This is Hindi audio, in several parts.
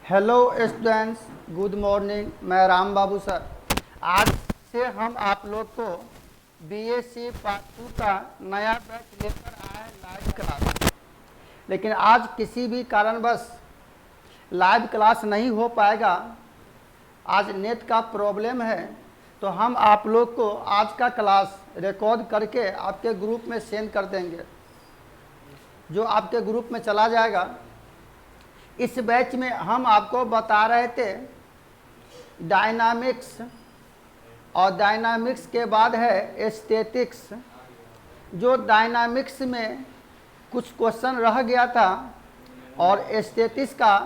Hello students, good morning. मैं राम बाबू सर। आज से हम आप लोग को बीएससी पार्ट 2 का नया बैच लेकर आए लाइव क्लास। लेकिन आज किसी भी कारणवश लाइव क्लास नहीं हो पाएगा। आज नेट का प्रॉब्लम है, तो हम आप लोग को आज का क्लास रिकॉर्ड करके आपके ग्रुप में सेंड कर देंगे, जो आपके ग्रुप में चला जाएगा। इस बैच में हम आपको बता रहे थे डायनामिक्स, और डायनामिक्स के बाद है एस्थेटिक्स। जो डायनामिक्स में कुछ क्वेश्चन रह गया था और एस्थेटिक्स का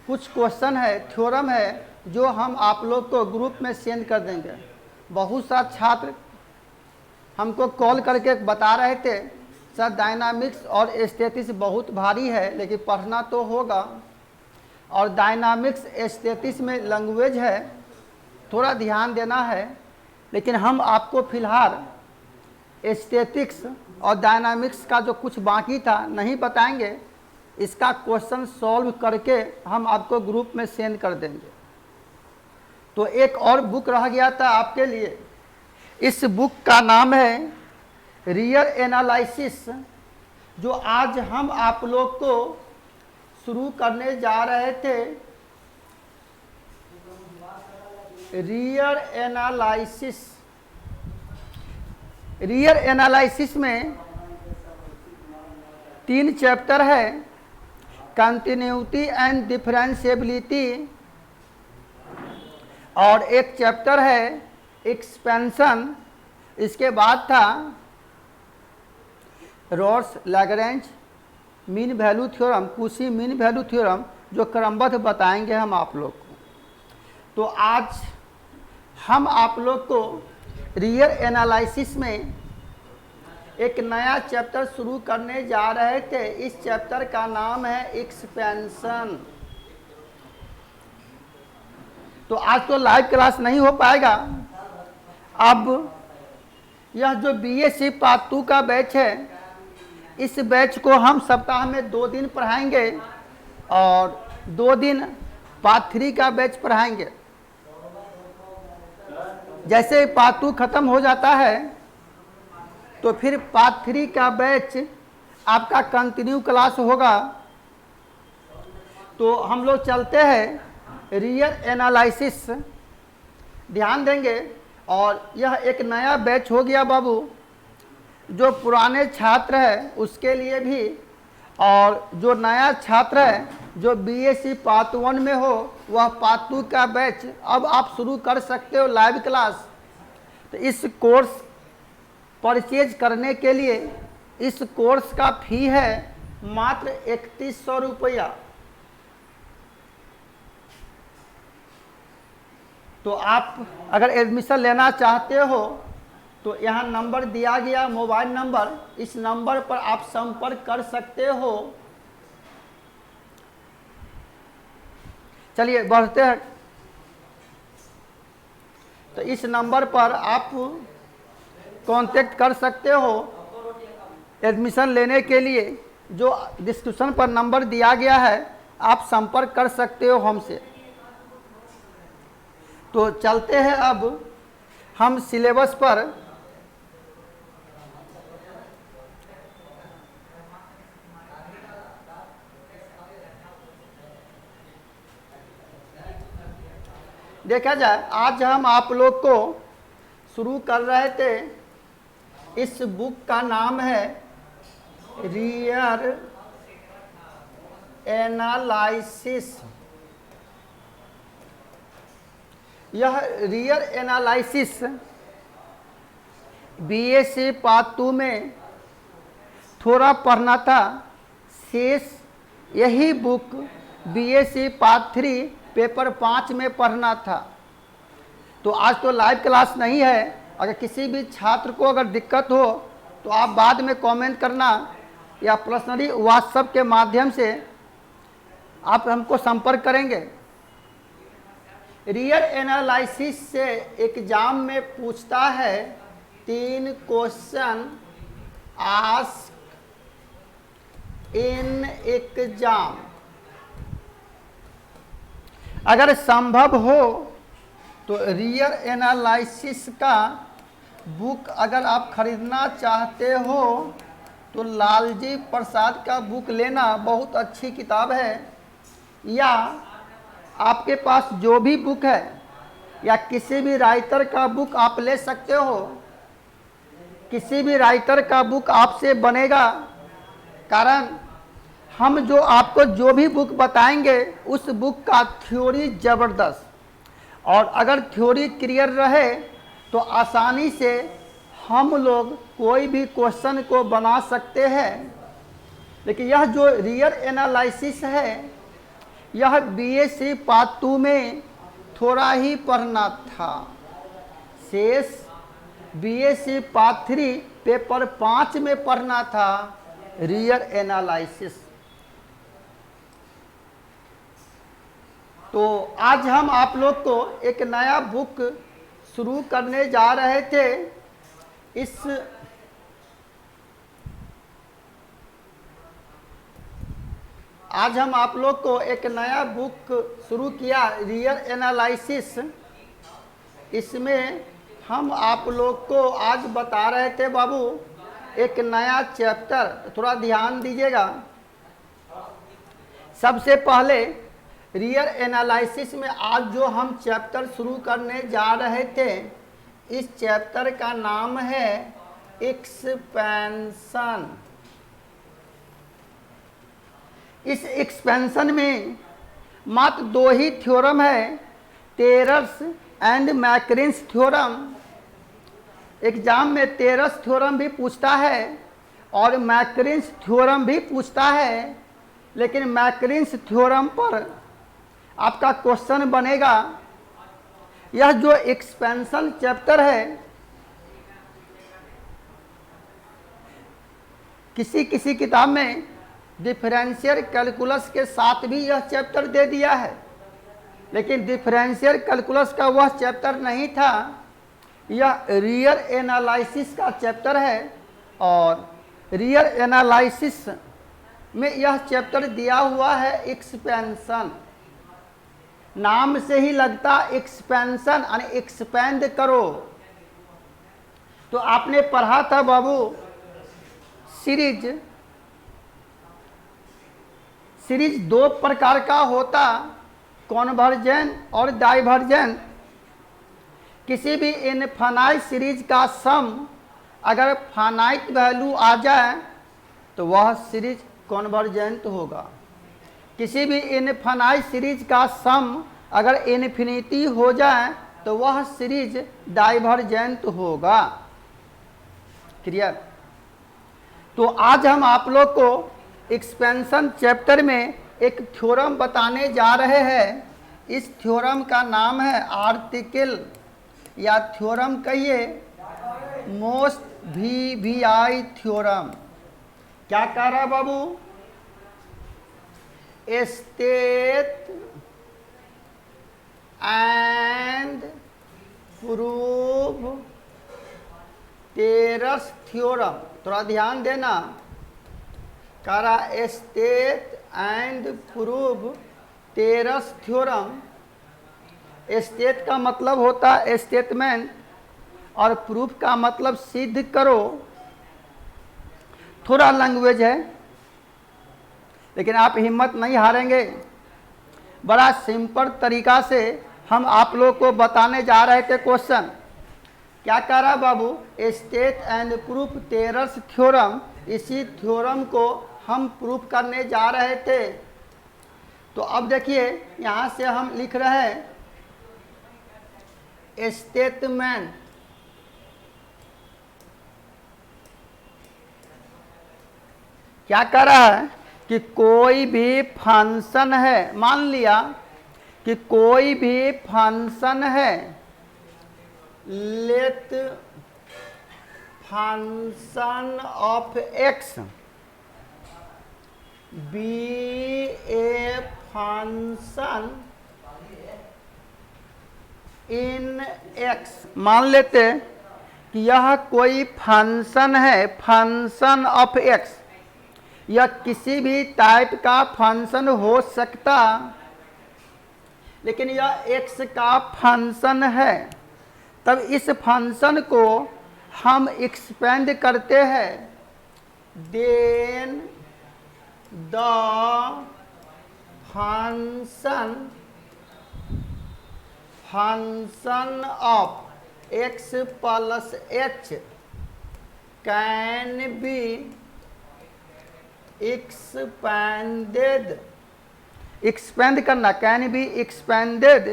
कुछ क्वेश्चन है, थ्योरम है, जो हम आप लोग को ग्रुप में सेंड कर देंगे। बहुत सा छात्र हमको कॉल करके बता रहे थे, सर डायनामिक्स और एस्थेटिक्स बहुत भारी है, लेकिन पढ़ना तो होगा। और डायनामिक्स एस्थेटिक्स में लैंग्वेज है, थोड़ा ध्यान देना है। लेकिन हम आपको फिलहाल एस्थेटिक्स और डायनामिक्स का जो कुछ बाकी था नहीं बताएंगे। इसका क्वेश्चन सॉल्व करके हम आपको ग्रुप में सेंड कर देंगे। तो एक और बुक रह गया था आपके लिए। इस बुक का नाम है रियल एनालिसिस, जो आज हम आप लोग को शुरू करने जा रहे थे। रियल एनालिसिस में 3 चैप्टर है, कंटिन्यूटी एंड डिफरेंशिएबिलिटी, और एक चैप्टर है एक्सपेंशन। इसके बाद था Ross Lagrange mean value theorem, कुशी मीन वैल्यू थ्योरम, जो क्रमबद्ध बताएंगे हम आप लोग को। तो आज हम आप लोग को रियल एनालिसिस में एक नया चैप्टर शुरू करने जा रहे थे। इस चैप्टर का नाम है एक्सपेंशन। तो आज तो लाइव क्लास नहीं हो पाएगा। अब यह जो बीएससी पार्ट 2 का बैच है, इस बैच को हम सप्ताह में 2 दिन पढ़ाएंगे और 2 दिन पार्ट 3 का बैच पढ़ाएंगे। जैसे पार्ट 2 खत्म हो जाता है तो फिर पार्ट 3 का बैच आपका कंटिन्यू क्लास होगा। तो हम लोग चलते हैं रियल एनालिसिस, ध्यान देंगे। और यह एक नया बैच हो गया बाबू, जो पुराने छात्र हैं उसके लिए भी, और जो नया छात्र है जो बीएससी पार्ट 1 में हो, वह पार्ट 2 का बैच अब आप शुरू कर सकते हो लाइव क्लास। तो इस कोर्स परचेज करने के लिए इस कोर्स का फी है मात्र 3100 रुपया। तो आप अगर एडमिशन लेना चाहते हो तो यहाँ नंबर दिया गया, मोबाइल नंबर, इस नंबर पर आप संपर्क कर सकते हो। चलिए बढ़ते हैं। तो इस नंबर पर आप कांटेक्ट कर सकते हो एडमिशन लेने के लिए। जो डिस्क्रिप्शन पर नंबर दिया गया है, आप संपर्क कर सकते हो हमसे। तो चलते हैं अब हम सिलेबस पर। देखा जाए, आज हम आप लोग को शुरू कर रहे थे। इस बुक का नाम है रियल एनालिसिस। यह रियल एनालिसिस बीएससी पार्ट 2 में थोड़ा पढ़ना था, शेष यही बुक बीएससी पार्ट 3 पेपर 5 में पढ़ना था। तो आज तो लाइव क्लास नहीं है। अगर किसी भी छात्र को अगर दिक्कत हो तो आप बाद में कमेंट करना, या पर्सनली व्हाट्सएप के माध्यम से आप हमको संपर्क करेंगे। रियल एनालिसिस से एग्जाम में पूछता है 3 क्वेश्चन आस्क इन एग्जाम। अगर संभव हो तो रियल एनालिसिस का बुक अगर आप खरीदना चाहते हो तो लालजी प्रसाद का बुक लेना, बहुत अच्छी किताब है। या आपके पास जो भी बुक है या किसी भी राइटर का बुक आप ले सकते हो। किसी भी राइटर का बुक आपसे बनेगा, कारण हम जो आपको जो भी बुक बताएंगे उस बुक का थ्योरी ज़बरदस्त, और अगर थ्योरी क्लियर रहे तो आसानी से हम लोग कोई भी क्वेश्चन को बना सकते हैं। लेकिन यह जो रियल एनालिसिस है यह बीएससी पार्ट 2 में थोड़ा ही पढ़ना था, शेष बीएससी पार्ट 3 पेपर 5 में पढ़ना था रियल एनालिसिस। तो आज हम आप लोग को एक नया बुक शुरू करने जा रहे थे। आज हम आप लोग को एक नया बुक शुरू किया, रियल एनालिसिस। इसमें हम आप लोग को आज बता रहे थे बाबू एक नया चैप्टर, थोड़ा ध्यान दीजिएगा। सबसे पहले रियल एनालिसिस में आज जो हम चैप्टर शुरू करने जा रहे थे, इस चैप्टर का नाम है एक्सपेंशन। इस एक्सपेंशन में मात्र 2 ही थ्योरम है, टेलर्स एंड मैकरिन्स थ्योरम। एग्जाम में टेलर्स थ्योरम भी पूछता है और मैकरिन्स थ्योरम भी पूछता है, लेकिन मैकरिन्स थ्योरम पर आपका क्वेश्चन बनेगा। यह जो एक्सपेंशन चैप्टर है, किसी किसी किताब में डिफरेंशियल कैलकुलस के साथ भी यह चैप्टर दे दिया है, लेकिन डिफरेंशियल कैलकुलस का वह चैप्टर नहीं था। यह रियल एनालिसिस का चैप्टर है, और रियल एनालिसिस में यह चैप्टर दिया हुआ है एक्सपेंशन। नाम से ही लगता एक्सपेंशन, यानी एक्सपेंड करो। तो आपने पढ़ा था बाबू सीरीज 2 प्रकार का होता, कॉन्वर्जेंट और डाइवर्जेंट। किसी भी इनफाइनाइट सीरीज का सम अगर फाइनाइट वैल्यू आ जाए तो वह सीरीज कॉन्वर्जेंट होगा। किसी भी इनफाइनाइट सीरीज का सम अगर इन्फिनिटी हो जाए तो वह सीरीज डाइवर्जेंट होगा। क्लियर? तो आज हम आप लोग को एक्सपेंशन चैप्टर में एक थ्योरम बताने जा रहे हैं। इस थ्योरम का नाम है आर्टिकल, या थ्योरम कहिए मोस्ट वीवीआई थ्योरम। क्या कह रहा है बाबू? State and prove Taylor's theorem. थोड़ा ध्यान देना, कह रहा state and prove Taylor's theorem. State का मतलब होता है स्टेटमेंट, और प्रूफ का मतलब सिद्ध करो। थोड़ा लैंग्वेज है, लेकिन आप हिम्मत नहीं हारेंगे। बड़ा सिंपल तरीका से हम आप लोग को बताने जा रहे थे क्वेश्चन। क्या कह रहा बाबू? State and proof Taylor's theorem. इसी थ्योरम को हम प्रूफ करने जा रहे थे। तो अब देखिए, यहाँ से हम लिख रहे हैं स्टेटमेंट। क्या कह रहा है कि कोई भी फंक्शन है, मान लिया कि कोई भी फंक्शन है, let function of X be a function in X. मान लेते कि यह कोई फंक्शन है, फंक्शन ऑफ एक्स। यह किसी भी टाइप का फंक्शन हो सकता, लेकिन यह x का फंक्शन है। तब इस फंक्शन को हम एक्सपेंड करते हैं, then the function of x plus h can be expand करना, can be expanded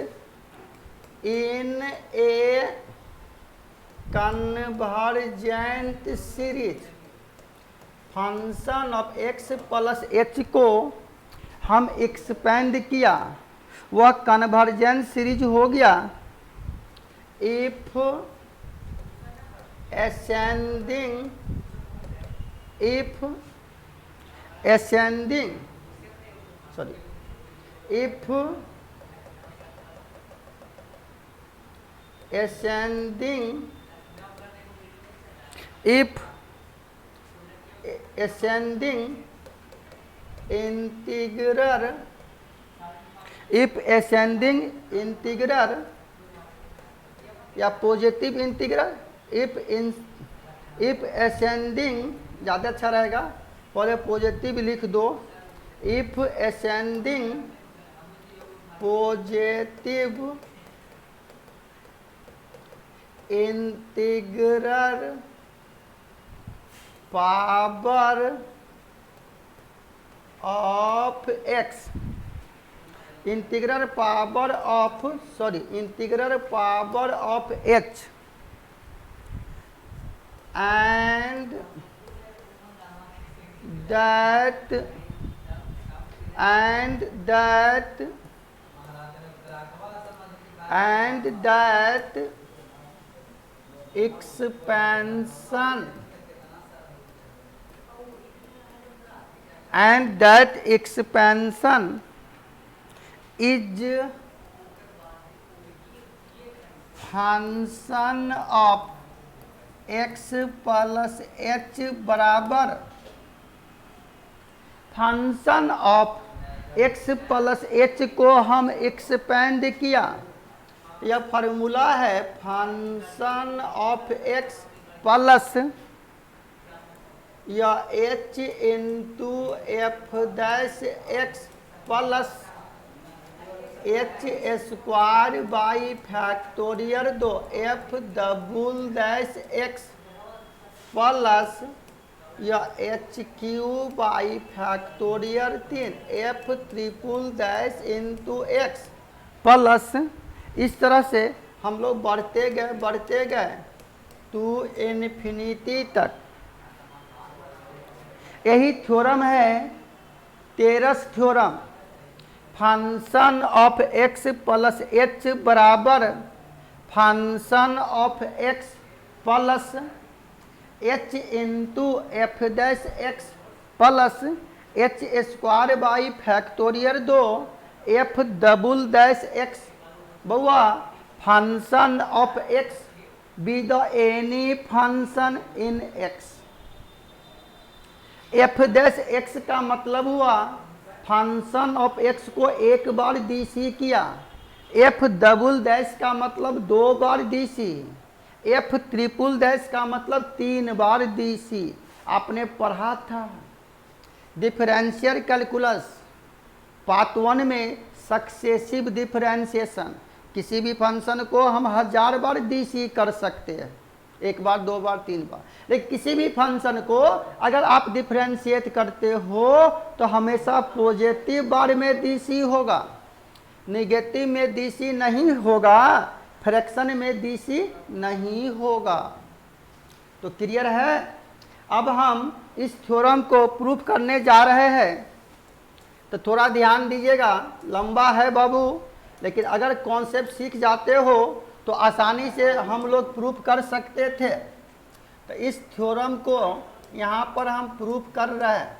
in a convergent series. Function of x plus h को हम एक्सपेंड किया, वह कन्वर्जेंट सीरीज हो गया। इफ ascending इंटीग्रल या पॉजिटिव इंटीग्रल, इफ असेंडिंग ज़्यादा अच्छा रहेगा, पहले पॉजिटिव लिख दो। If ascending positive integral power of x, integral power of h and that expansion is function of x plus h बराबर function of x plus h को हम एक्सपेंड किया। यह फार्मूला है फंक्शन ऑफ x प्लस या h into F dash X plus h square by factorial 2 f double dash x plus या h cube by factorial 3 f triple dash into x plus. इस तरह से हम लोग बढ़ते गए टू इन्फिनिटी तक। यही थ्योरम है Taylor's theorem. Function of x plus h बराबर function of x plus h into F dash X plus h square by factorial 2 f double dash X. बउआ function of x be the any function in x। F dash X का मतलब हुआ फंक्शन ऑफ x को एक बार डीसी किया। एफ डबल डैश का मतलब 2 बार डीसी। एफ ट्रिपल डैश का मतलब 3 बार डीसी। आपने पढ़ा था डिफरेंशियल कैलकुलस पार्ट 1 में सक्सेसिव डिफरेंशिएशन। किसी भी फंक्शन को हम 1000 बार डीसी कर सकते हैं, 1 बार 2 बार 3 बार। लेकिन किसी भी फंक्शन को अगर आप डिफरेंशिएट करते हो तो हमेशा पॉजिटिव बार में डीसी होगा, नेगेटिव में डीसी नहीं होगा, फ्रैक्शन में डीसी नहीं होगा। तो क्लियर है। अब हम इस थ्योरम को प्रूफ करने जा रहे हैं, तो थोड़ा ध्यान दीजिएगा। लंबा है बाबू, लेकिन अगर कॉन्सेप्ट सीख जाते हो तो आसानी से हम लोग प्रूफ कर सकते थे। तो इस थ्योरम को यहाँ पर हम प्रूफ कर रहे हैं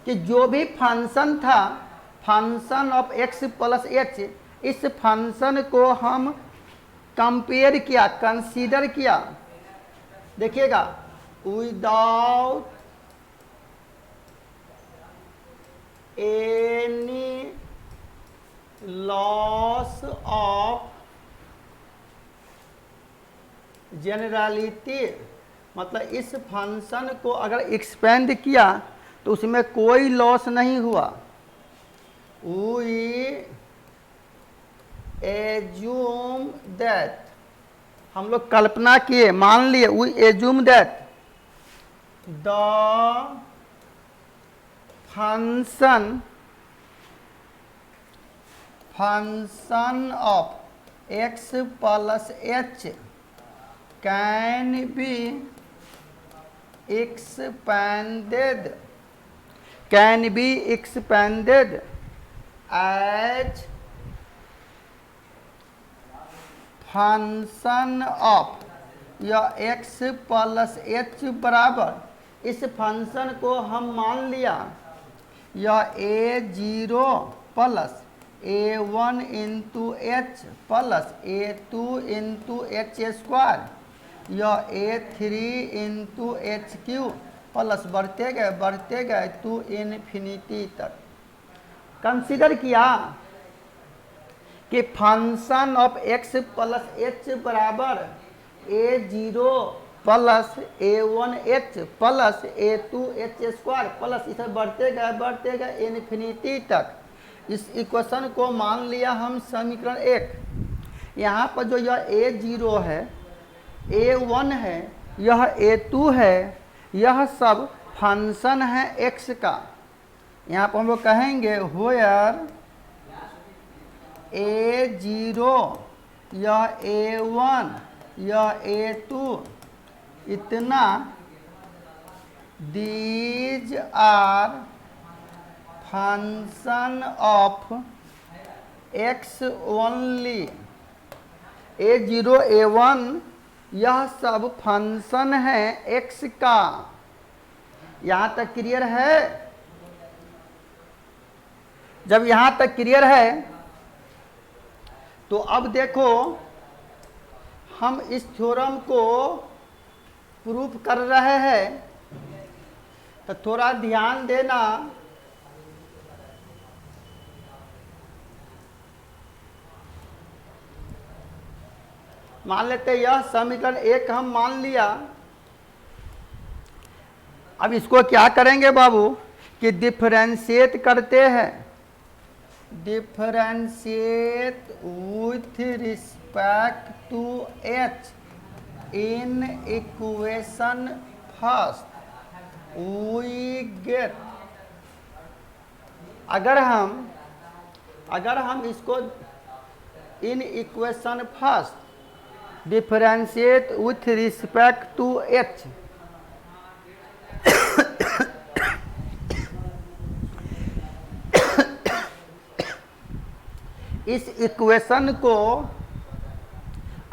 कि जो भी फंक्शन था function of x plus h, इस फंक्शन को हम कंपेयर किया, कंसीडर किया। देखिएगा, विदाउट एनी लॉस ऑफ जेनरलिटी, मतलब इस फंक्शन को अगर एक्सपेंड किया तो उसमें कोई लॉस नहीं हुआ। वी एज्यूम दैट, हम लोग कल्पना किए, मान लिए, we assume that the function of X plus H can be expanded as function of यह x प्लस एच बराबर, इस फंक्शन को हम मान लिया यह a0 plus a1 into H plus a2 into H square, यह a3 into H Q plus बढ़ते गए टू इन्फिनिटी तक। कंसीडर किया कि फंक्शन ऑफ x प्लस एच बराबर a0 plus a1 H plus a2 H square plus इसे बढ़ते गए इन्फिनिटी तक। इस इक्वेशन को मान लिया हम समीकरण 1। यहाँ पर जो यह a0 है, a1 है, यह a2 है, यह सब फंक्शन है x का। यहाँ पर हम लोग कहेंगे व्हेयर a0, यह a1, यह a2, इतना these are function of x only. a0 a1 यह सब फंक्शन है x का। यहाँ तक क्लियर है? जब यहाँ तक क्लियर है तो अब देखो हम इस थ्योरम को प्रूफ कर रहे हैं, तो थोड़ा ध्यान देना। मान लेते यह समीकरण 1 हम मान लिया। अब इसको क्या करेंगे बाबू कि डिफरेंशिएट करते हैं, differentiate with respect to h in equation first we get. अगर हम इसको in equation first differentiate with respect to h, इस इक्वेशन को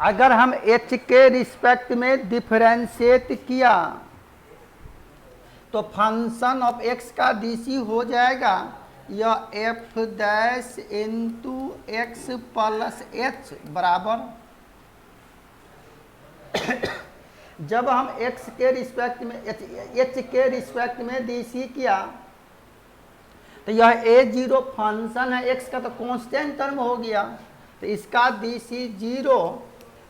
अगर हम h के रिस्पेक्ट में डिफरेंशिएट किया तो फंक्शन ऑफ x का dc हो जाएगा यह f dash into x plus एच बराबर। जब हम x के रिस्पेक्ट में h के रिस्पेक्ट में dc किया तो यह a0 फंक्शन है x का, तो कांस्टेंट टर्म हो गया, तो इसका dc 0,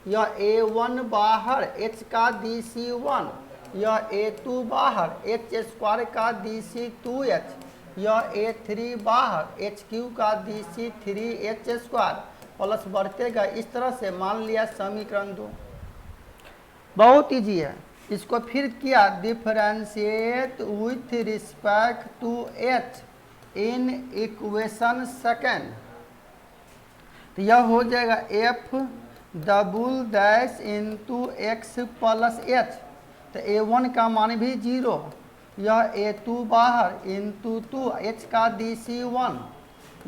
यह a1 बाहर, h का dc 1, यह a2 बाहर, h स्क्वायर का dc 2h, यह a3 बाहर, hq का dc 3h स्क्वायर प्लस बढ़ते गए। इस तरह से मान लिया समीकरण 2। बहुत ईजी है। इसको फिर किया differentiate with respect to h in equation second, तो यह हो जाएगा f double dash into x plus H, तो a1 का मान भी 0, यह a2 बाहर इंटू 2 h का dc 1,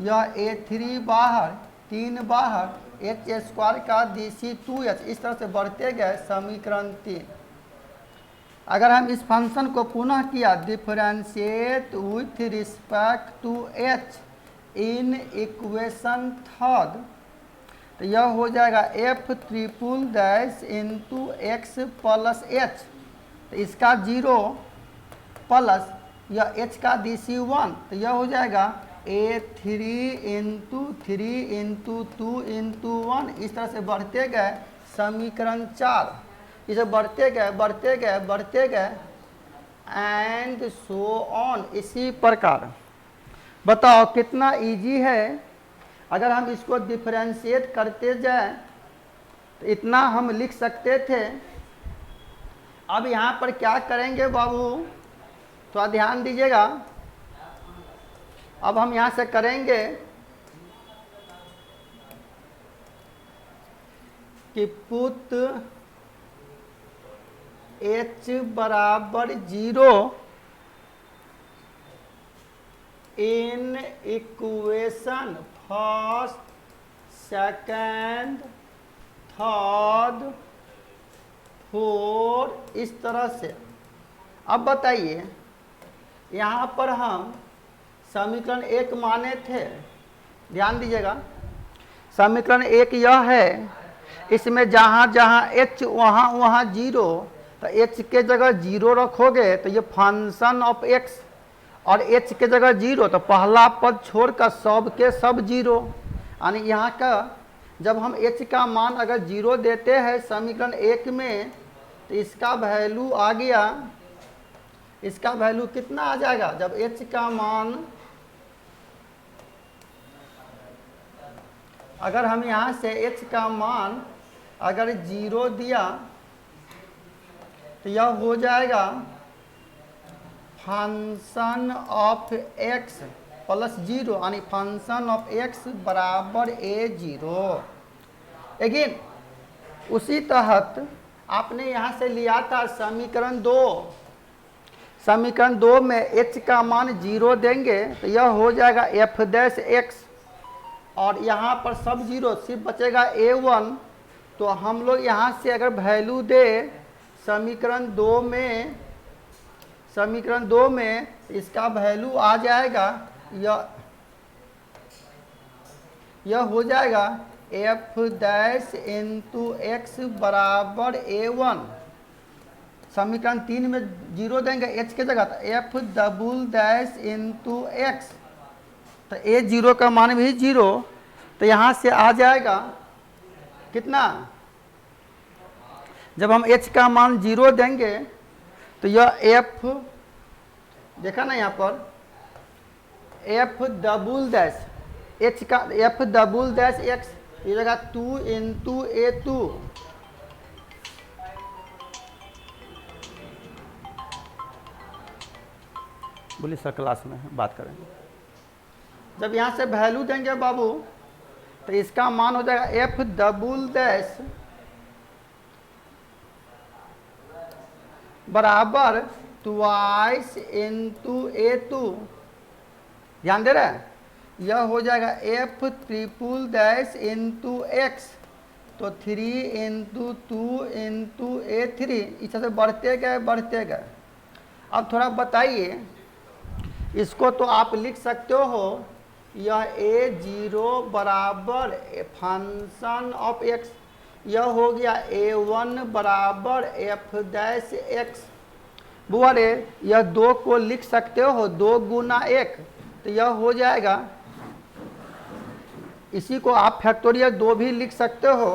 यह a3 बाहर 3 बाहर h स्क्वायर का dc 2h। इस तरह से बढ़ते गए समीकरण 3। अगर हम इस फंक्शन को पुनः किया differentiate with respect to h in equation third, तो यह हो जाएगा f triple dash into x plus H, तो इसका 0 प्लस यह h का dc 1, तो यह हो जाएगा A3 इंटू 3 इंटू 2 इंटू 1, इस तरह से बढ़ते गए समीकरण 4, इसे बढ़ते गए बढ़ते गए बढ़ते गए एंड सो ऑन। इसी प्रकार बताओ कितना इजी है। अगर हम इसको डिफरेंशिएट करते जाएं तो इतना हम लिख सकते थे। अब यहाँ पर क्या करेंगे बाबू, थोड़ा ध्यान दीजिएगा। अब हम यहाँ से करेंगे कि पुट h बराबर 0 इन equation first, second, third, fourth, इस तरह से। अब बताइए, यहाँ पर हम समीकरण 1 माने थे, ध्यान दीजिएगा। समीकरण 1 यह है, इसमें जहाँ जहाँ h वहाँ वहाँ 0, तो h के जगह 0 रखोगे तो ये फंक्शन ऑफ x, और h के जगह 0 तो पहला पद छोड़कर सब के सब 0। यानी यहाँ का जब हम h का मान अगर 0 देते हैं समीकरण 1 में, तो इसका वैल्यू आ गया, इसका वैल्यू कितना आ जाएगा, जब h का मान अगर हम यहाँ से h का मान अगर 0 दिया तो यह हो जाएगा फंक्शन ऑफ x प्लस 0, यानी फंक्शन ऑफ x बराबर a0। लेकिन उसी तहत आपने यहाँ से लिया था समीकरण 2। समीकरण 2 में h का मान 0 देंगे तो यह हो जाएगा f डैश x, और यहाँ पर सब 0, सिर्फ बचेगा a1। तो हम लोग यहाँ से अगर वैल्यू दे समीकरण 2 में, समीकरण 2 में इसका वैल्यू आ जाएगा, यह हो जाएगा f डैश इंटू एक्स बराबर a1। समीकरण 3 में 0 देंगे h के जगह, तो f double dash into X, तो a0 का मान भी 0। तो यहाँ से आ जाएगा कितना, जब हम h का मान 0 देंगे तो यह f, देखा ना यहाँ पर f डबल डैश h का f डबल डैश x, ये जगह 2 इंटू a2, बोलिए सर क्लास में बात करेंगे। जब यहाँ से वैल्यू देंगे बाबू तो इसका मान हो जाएगा f डबल डैश बराबर ट्वाइस इंटू a2, ध्यान दे रहे हैं, यह हो जाएगा f triple dash into X, तो 3 इंटू 2 इंटू a3, इस तरह से बढ़ते गए बढ़ते गए। अब थोड़ा बताइए, इसको तो आप लिख सकते हो, यह a0 बराबर फंक्शन ऑफ x, यह हो गया a1 बराबर f डैश x। बुआ रे, यह 2 को लिख सकते हो 2 गुना 1, तो यह हो जाएगा, इसी को आप फैक्टोरियल 2 भी लिख सकते हो।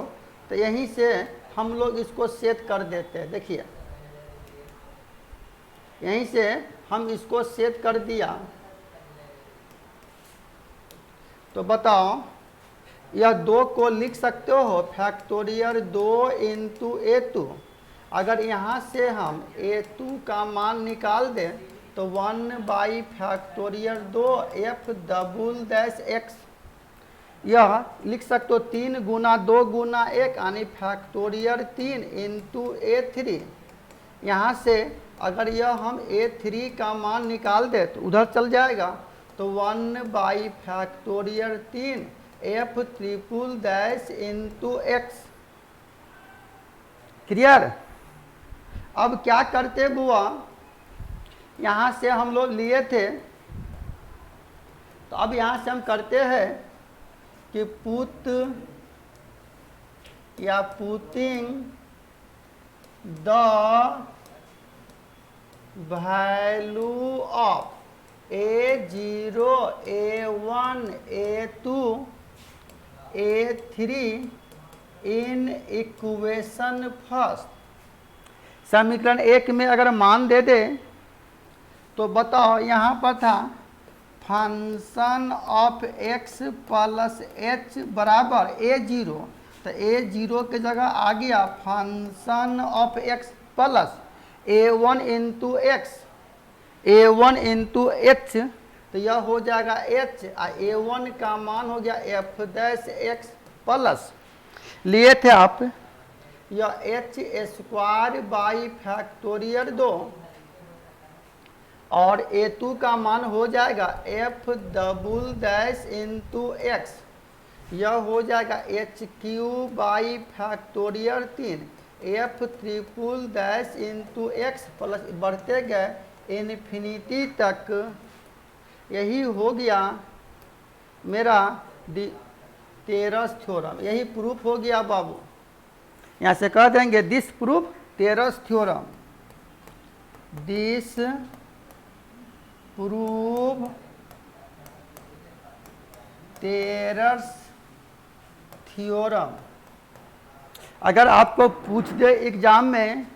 तो यहीं से हम लोग इसको सेट कर देते हैं। देखिए यहीं से हम इसको सेट कर दिया, तो बताओ यह 2 को लिख सकते हो फैक्टोरियल 2 इंटू a2। अगर यहाँ से हम a2 का मान निकाल दें तो 1 by factorial 2 f double dash x, यह लिख सकते हो 3 गुना 2 गुना 1, यानी फैक्टोरियल 3 इंटू a3। यहाँ से अगर यह हम a3 का मान निकाल दे तो उधर चल जाएगा, तो 1 by factorial 3 f triple dash into x. Clear. अब क्या करते बुआ, यहाँ से हम लोग लिए थे, तो अब यहाँ से हम करते हैं कि पुट या putting the value of A0 A1 A2 A3 in equation first. समीकरण 1 में अगर मान दे दे तो बताओ, यहाँ पर था function of x plus h बराबर A0, तो A0 के जगह आ गया function of x plus A1 into x, A1 into h, तो यह हो जाएगा h, और A1 का मान हो गया f डैश x प्लस लिए थे आप यह h स्क्वायर बाई फैक्टोरियल 2, और A2 का मान हो जाएगा f double dash into x, यह हो जाएगा H Q by factorial 3, f triple dash into x plus बढ़ते गए इन्फिनिटी तक। यही हो गया मेरा टेरस थ्योरम, यही प्रूफ हो गया बाबू। यहाँ से कह देंगे this proof Taylor's theorem, this proof Taylor's theorem. अगर आपको पूछ दे एग्जाम में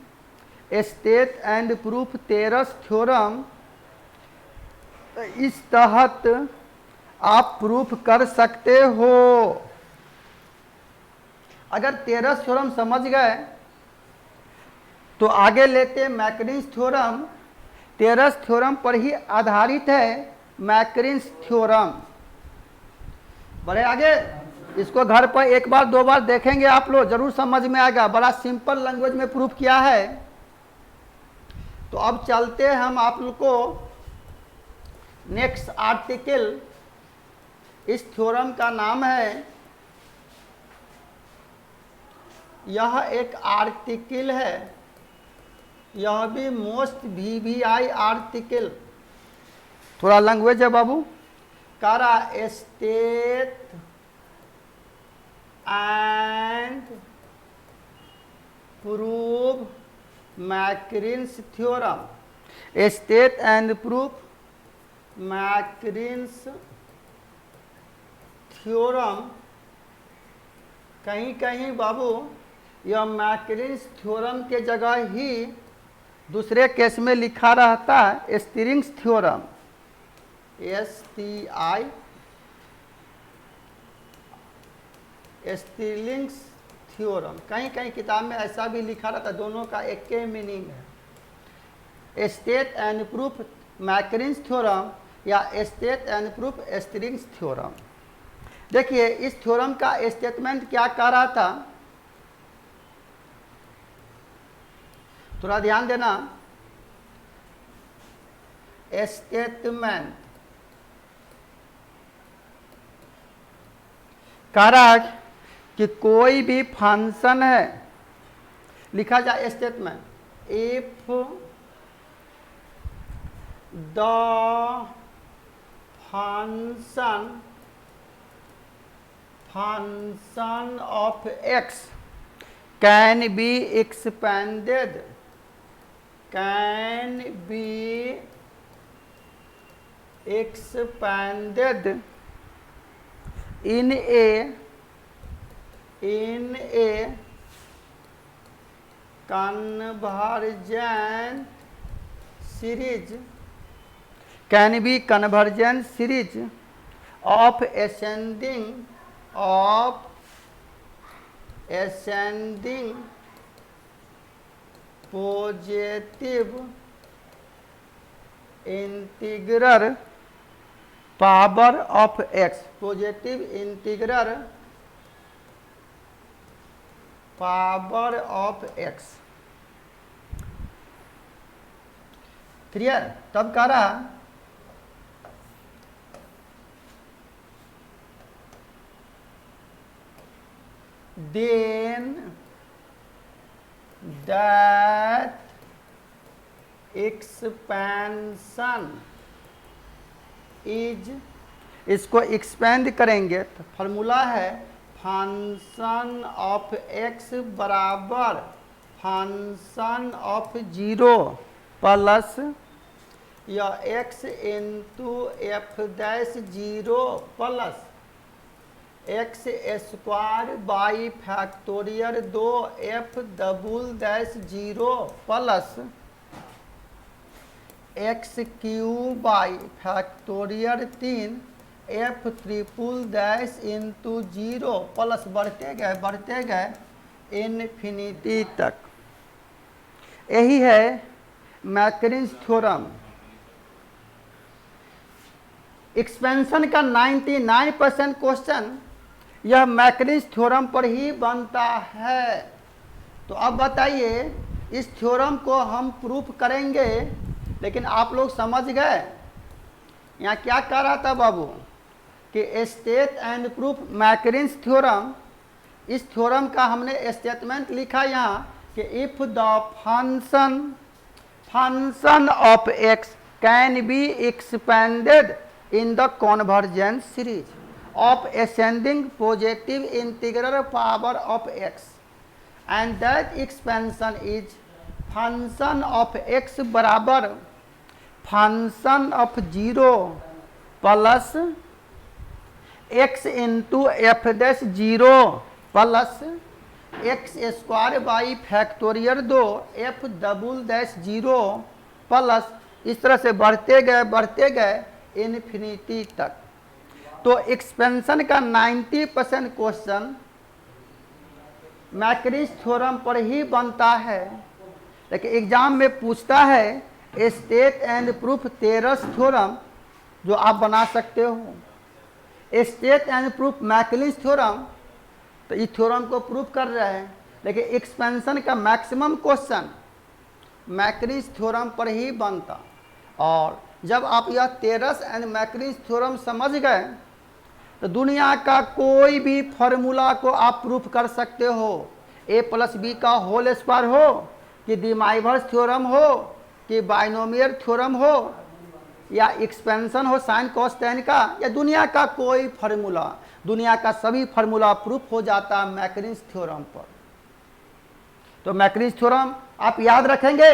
state and proof Taylor's theorem, इस तहत आप प्रूफ कर सकते हो। अगर टेरस थ्योरम समझ गए तो आगे लेते मैकलिंस थ्योरम। टेरस थ्योरम पर ही आधारित है मैकलिंस थ्योरम। बड़े आगे इसको घर पर एक बार दो बार देखेंगे आप लोग, जरूर समझ में आएगा। बड़ा सिंपल लैंग्वेज में प्रूफ किया है। तो अब चलते हैं हम आप लोग को नेक्स्ट आर्टिकल। इस थ्योरम का नाम है, यह एक आर्टिकल है, यह भी मोस्ट VVI आर्टिकल। थोड़ा लैंग्वेज है बाबू। कारा state and prove Maclaurin's theorem, state and proof Maclaurin's theorem. कहीं कहीं बाबू यह मैकलिंस थ्योरम के जगह ही दूसरे केस में लिखा रहता है स्टियरिंग्स थ्योरम, STI स्टियरिंग्स थ्योरम। कहीं कहीं किताब में ऐसा भी लिखा रहता है, दोनों का एक ही मीनिंग है। State and proof Maclaurin's theorem या स्टेट एंड प्रूफ स्टियरिंग्स थ्योरम। देखिए इस थ्योरम का स्टेटमेंट क्या कह रहा था, थोड़ा ध्यान देना। स्टेटमेंट कह रहा है कि कोई भी फंक्शन है, लिखा जाए statement, if the function of x can be expanded, can be expanded in a convergent series, can be convergent series of ascending positive integral power of x, positive integral power of x। Clear? तब कह रहा then that expansion is, इसको एक्सपेंड करेंगे तो फॉर्मूला है फंक्शन ऑफ x बराबर फंक्शन ऑफ 0 प्लस या x into F dash 0 plus x square by factorial 2 F double dash 0 plus x Q by factorial 3 F triple dash into 0 plus बढ़ते गए इन्फिनिटी तक। यही है मैकलिंस थ्योरम। एक्सपेंशन का 99% क्वेश्चन यह मैकलिंस थ्योरम पर ही बनता है। तो अब बताइए, इस थ्योरम को हम प्रूफ करेंगे, लेकिन आप लोग समझ गए यहाँ क्या कह रहा था बाबू कि state and proof Maclaurin's theorem. इस थ्योरम का हमने स्टेटमेंट लिखा यहाँ कि if the function of x can be expanded in the convergence series of ascending positive integral power of x and that expansion is function of x बराबर function of 0 plus x into F dash 0 plus x square by factorial 2 F double dash 0 plus इस तरह से बढ़ते गए इन्फिनिटी तक। तो एक्सपेंशन का 90% क्वेश्चन मैकलिंस थ्योरम पर ही बनता है, लेकिन एग्जाम में पूछता है state and proof Taylor's theorem, जो आप बना सकते हो। State and proof Maclaurin's theorem, तो इस थ्योरम को प्रूफ कर रहे हैं, लेकिन एक्सपेंशन का मैक्सिमम क्वेश्चन मैकलिंस थ्योरम पर ही बनता। और जब आप यह टेलर्स एंड मैकलिंस थ्योरम समझ गए तो दुनिया का कोई भी फार्मूला को आप प्रूफ कर सकते हो। a प्लस बी का होल स्क्वायर हो, कि डी माइवर्स थ्योरम हो, कि बाइनोमियल थ्योरम हो, या एक्सपेंशन हो साइन कॉस टेन का, या दुनिया का कोई फार्मूला, दुनिया का सभी फार्मूला प्रूफ हो जाता है मैकलिंस थ्योरम पर। तो मैकलिंस थ्योरम आप याद रखेंगे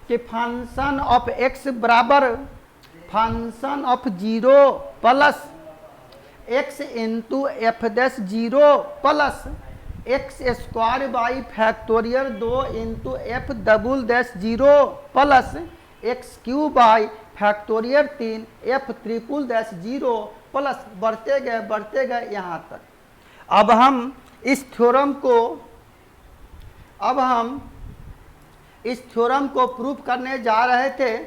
कि फंक्शन ऑफ एक्स बराबर function of 0 plus x into F dash 0 plus x square by factorial 2 into F double dash 0 plus x Q by factorial 3 F triple dash 0 plus बढ़ते गए यहाँ तक। अब हम इस थ्योरम को प्रूफ करने जा रहे थे,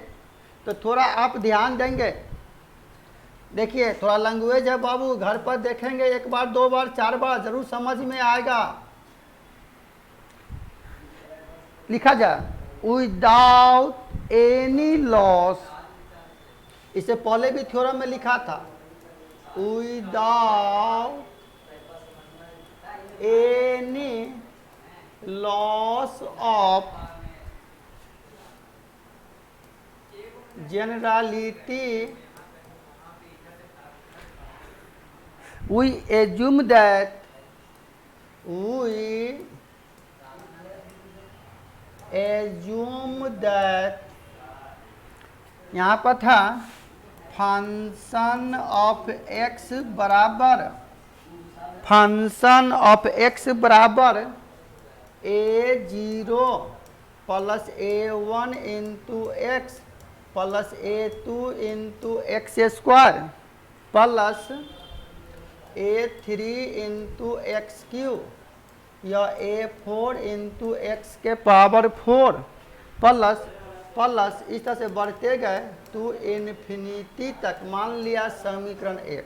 तो थोड़ा आप ध्यान देंगे। देखिए, थोड़ा लैंग्वेज है बाबू, घर पर देखेंगे 1 बार 2 बार 4 बार जरूर समझ में आएगा। लिखा जाए विदाउट एनी लॉस, इससे पहले भी थ्योरम में लिखा था without any loss of generality we assume that यहाँ पर था फंक्शन ऑफ एक्स बराबर a0 plus a1 into x plus a2 into x square plus a3 into x Q या a4 इंटू एक्स के पावर 4 प्लस इस तरह से बढ़ते गए टू इन्फिनिटी तक। मान लिया समीकरण 1।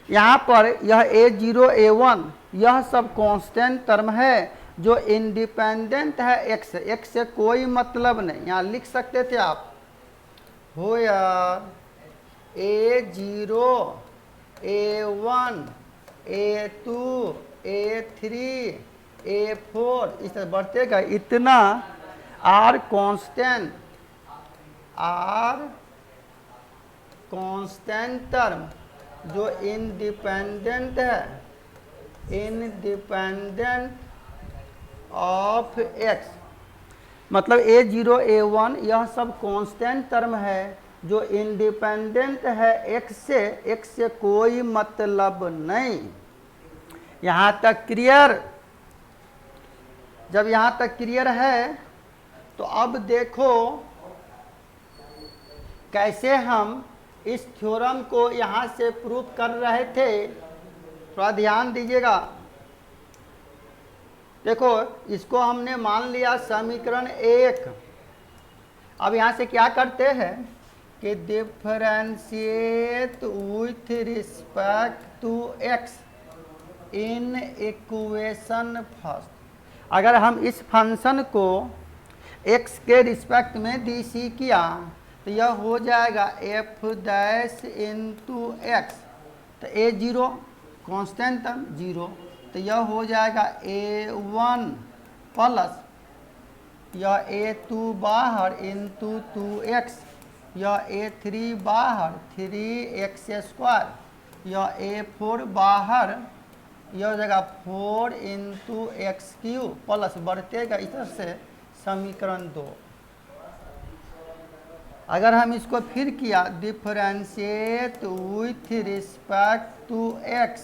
यहाँ पर यह a0 a1 यह सब कांस्टेंट टर्म है जो इंडिपेंडेंट है x से कोई मतलब नहीं। यहाँ लिख सकते थे आप हो यार a0 a1 a2 a3 a4 इस तरह बढ़ते गए इतना आर कांस्टेंट टर्म जो इंडिपेंडेंट है, इंडिपेंडेंट ऑफ एक्स। मतलब A0 A1 यह सब कांस्टेंट टर्म है जो इंडिपेंडेंट है x से कोई मतलब नहीं। यहाँ तक क्लियर? जब यहाँ तक क्लियर है तो अब देखो कैसे हम इस थ्योरम को यहाँ से प्रूव कर रहे थे। थोड़ा ध्यान दीजिएगा। देखो इसको हमने मान लिया समीकरण 1। अब यहाँ से क्या करते हैं कि differentiate with respect to x in equation first. अगर हम इस फंक्शन को x के रिस्पेक्ट में डीसी किया तो यह हो जाएगा f डैश इंटू एक्स। तो A0 कांस्टेंट टर्म 0, तो यह हो जाएगा A1 प्लस यह A2 बाहर इंटू 2x, यह A3 बाहर 3x², यह A4 बाहर, यह हो जाएगा 4 इंटू x³ प्लस बढ़ते गए इस तरह से समीकरण 2। अगर हम इसको फिर किया differentiate with respect to x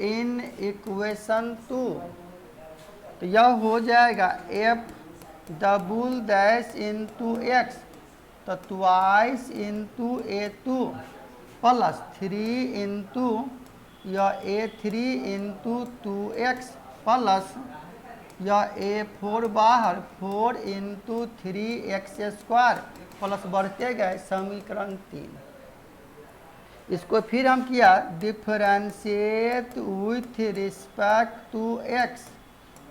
in equation 2, तो यह हो जाएगा f double dash into X, तो twice into A2 plus 3 into यह A3 इंटू 2x प्लस यह A4 बाहर 4 इंटू 3x² प्लस बढ़ते गए समीकरण 3। इसको फिर हम किया differentiate with respect to x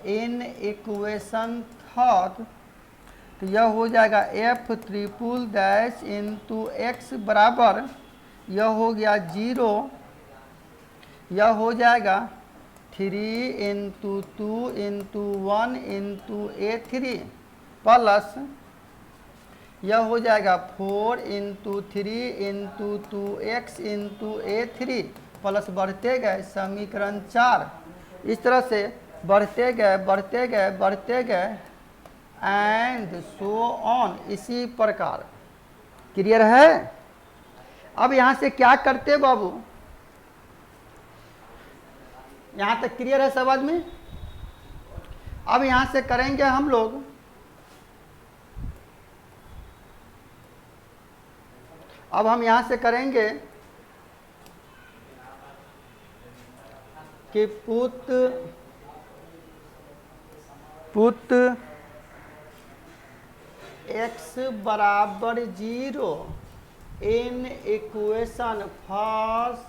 in equation third, तो यह हो जाएगा f triple dash into x बराबर यह हो गया 0, यह हो जाएगा 3 into 2 into 1 into A3 plus यह हो जाएगा 4 into 3 into 2x into A3 plus बढ़ते गए समीकरण 4। इस तरह से बढ़ते गए एंड सो ऑन, इसी प्रकार। क्लियर है? अब यहाँ से क्या करते बाबू? यहाँ तक क्लियर है सब आदमी? अब यहाँ से करेंगे हम लोग हम यहाँ से करेंगे कि पुट x बराबर 0 इन equation first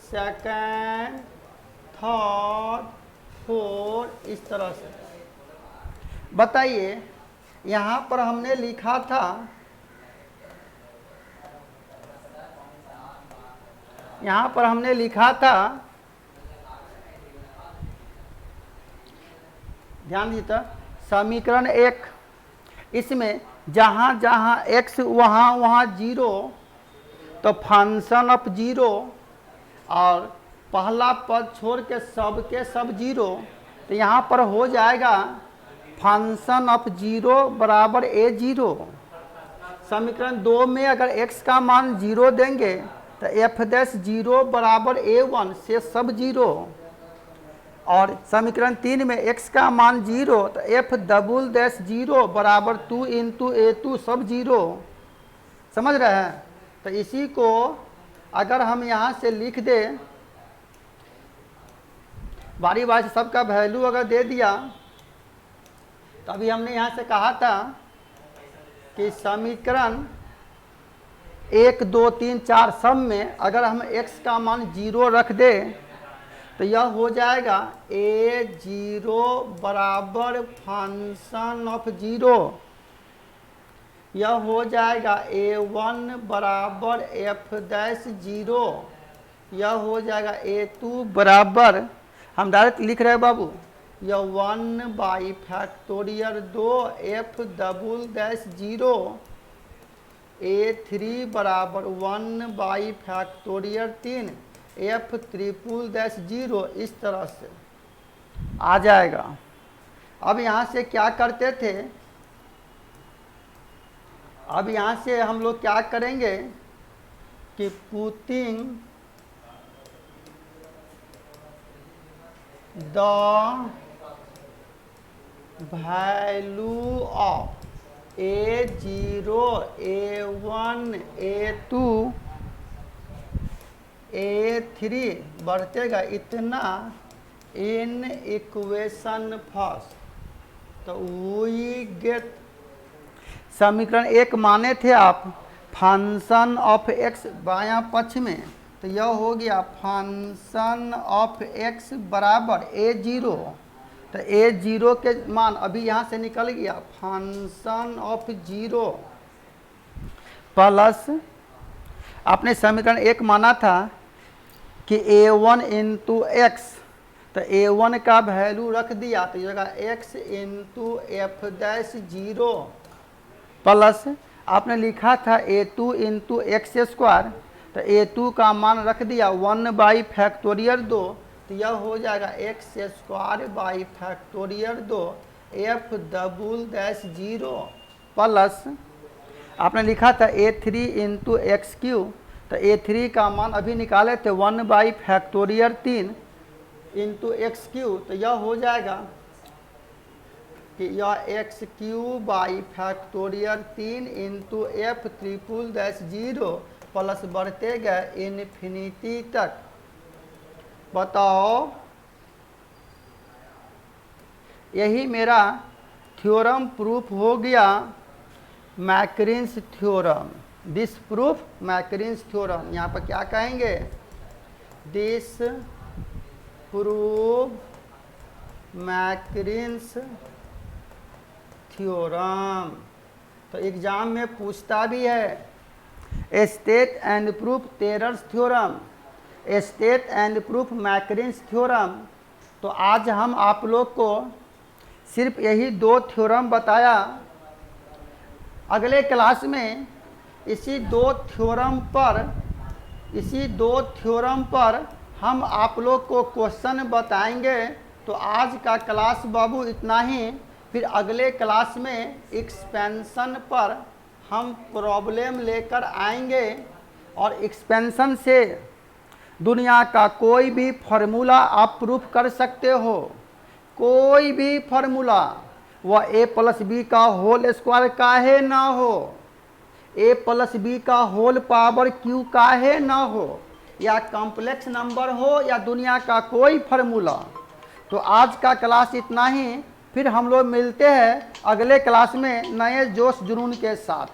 second third fourth, इस तरह से। बताइए यहाँ पर हमने लिखा था, ध्यान दीजिए, समीकरण 1, इसमें जहाँ जहाँ x वहाँ 0, तो फंक्शन ऑफ 0 और पहला पद छोड़ के सब 0, तो यहाँ पर हो जाएगा फंक्शन ऑफ 0 बराबर A0। समीकरण 2 में अगर x का मान 0 देंगे तो f डैश 0 बराबर A1 से सब 0, और समीकरण 3 में x का मान 0 तो f डबल डैश 0 बराबर 2 इंटू A2 सब 0। समझ रहे हैं? तो इसी को अगर हम यहाँ से लिख दें, बारी बारी से सबका वैल्यू अगर दे दिया, तो अभी हमने यहाँ से कहा था कि समीकरण 1 2 3 4 सब में अगर हम x का मान 0 रख दें तो यह हो जाएगा A0 बराबर फंक्शन ऑफ 0, यह हो जाएगा A1 बराबर f डैश 0, यह हो जाएगा A2 बराबर, हम डायरेक्ट लिख रहे हैं बाबू, यह 1 by factorial 2 f double dash 0, A3 बराबर 1 by factorial 3 f triple dash 0, इस तरह से आ जाएगा। अब यहाँ से क्या करते थे अब यहाँ से हम लोग क्या करेंगे कि putting the value of A0 A1 A2 A3 बढ़तेगा इतना इन इक्वेशन फर्स्ट, तो वी गेट समीकरण एक माने थे आप फंक्शन ऑफ एक्स बायां पक्ष में, तो यह हो गया फंक्शन ऑफ एक्स बराबर A0, तो A0 के मान अभी यहाँ से निकल गया फंक्शन ऑफ 0 प्लस आपने समीकरण एक माना था कि A1 इंटू एक्स, तो A1 का वैल्यू रख दिया तो जगह x into F dash 0 plus आपने लिखा था A2 इंटू एक्स स्क्वायर, तो A2 का मान रख दिया 1/2, तो यह हो जाएगा x square by factorial 2 F double dash 0 plus आपने लिखा था A3 इंटू एक्स क्यू, तो A3 का मान अभी निकाले थे 1/3 इंटू एक्स क्यू, तो यह हो जाएगा कि यह x Q by factorial 3 into F triple dash 0 plus बढ़ते गए इन्फिनिटी तक। बताओ यही मेरा थ्योरम प्रूफ हो गया, Maclaurin's theorem. This proof Maclaurin's theorem. यहाँ पर क्या कहेंगे, दिस प्रूफ मैकरिन्स थ्योरम। तो एग्जाम में पूछता भी है state and proof Taylor's theorem, state and proof Maclaurin's theorem. तो आज हम आप लोग को सिर्फ यही दो थ्योरम बताया। अगले क्लास में इसी दो थ्योरम पर हम आप लोग को क्वेश्चन बताएंगे। तो आज का क्लास बाबू इतना ही, फिर अगले क्लास में एक्सपेंशन पर हम प्रॉब्लम लेकर आएंगे और एक्सपेंशन से दुनिया का कोई भी फार्मूला आप प्रूफ कर सकते हो, कोई भी फार्मूला, वह a प्लस बी का होल स्क्वायर काहे ना हो, a प्लस बी का होल पावर q काहे ना हो, या कॉम्प्लेक्स नंबर हो या दुनिया का कोई फार्मूला। तो आज का क्लास इतना ही, फिर हम लोग मिलते हैं अगले क्लास में नए जोश जुनून के साथ।